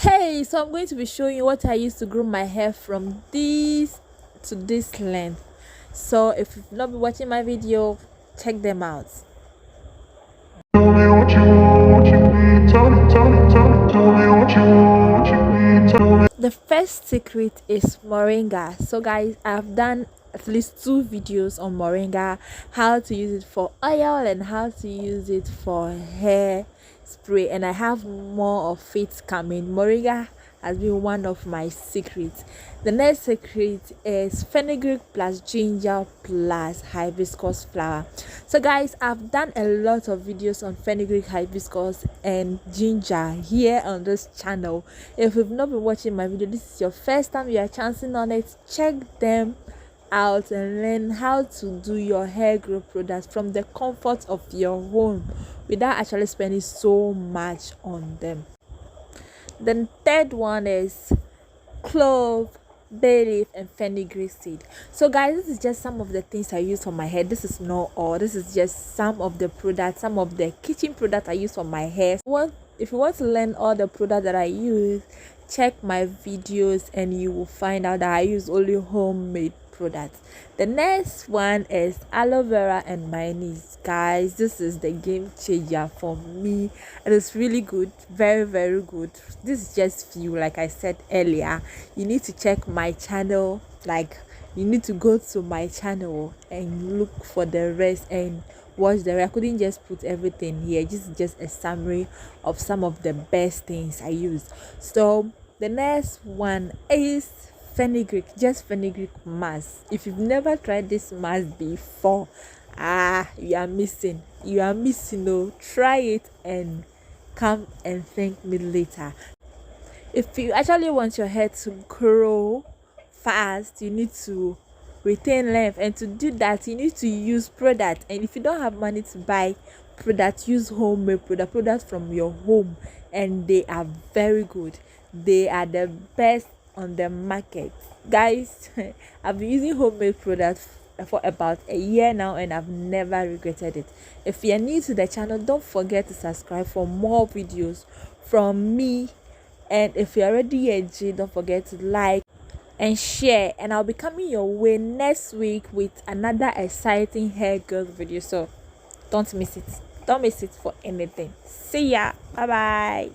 Hey, so I'm going to be showing you what I use to grow my hair from this to this length. So if you've not been watching my video, check them out. Tell me what you want, what you need. Tell me what you want, what you need. Tell me. The first secret is moringa. So guys, I've done at least 2 videos on moringa, how to use it for oil and how to use it for hair spray, and I have more of it coming. Moringa has been one of my secrets. The next secret is fenugreek plus ginger plus hibiscus flower. So guys, I've done a lot of videos on fenugreek, hibiscus and ginger here on this channel. If you've not been watching my video, this is your first time you are chancing on it, check them out and learn how to do your hair growth products from the comfort of your home without actually spending so much on them. The third one is clove, bay leaf and fenugreek seed. So guys, this is just some of the things I use for my hair. This is not all. This is just some of the products, some of the kitchen products I use for my hair. If you want to learn all the products that I use, check my videos and you will find out that I use only homemade products. The next one is aloe vera and mayonnaise. Guys, this is the game changer for me. It is really good, very very good. This is just few, like I said earlier. You need to check my channel, like you need to go to my channel and look for the rest and watch the rest. I couldn't just put everything here. This is just a summary of some of the best things I use. So the next one is fenugreek, just fenugreek mask. If you've never tried this mask before, you are missing. Oh, try it and come and thank me later. If you actually want your hair to grow fast, you need to retain length, and to do that you need to use product. And if you don't have money to buy product, use homemade products from your home, and they are very good. They are the best on the market, guys. I've been using homemade products for about a year now and I've never regretted it. If you're new to the channel, don't forget to subscribe for more videos from me, and if you're already a G, don't forget to like and share, and I'll be coming your way next week with another exciting hair growth video. So don't miss it for anything. See ya. Bye bye.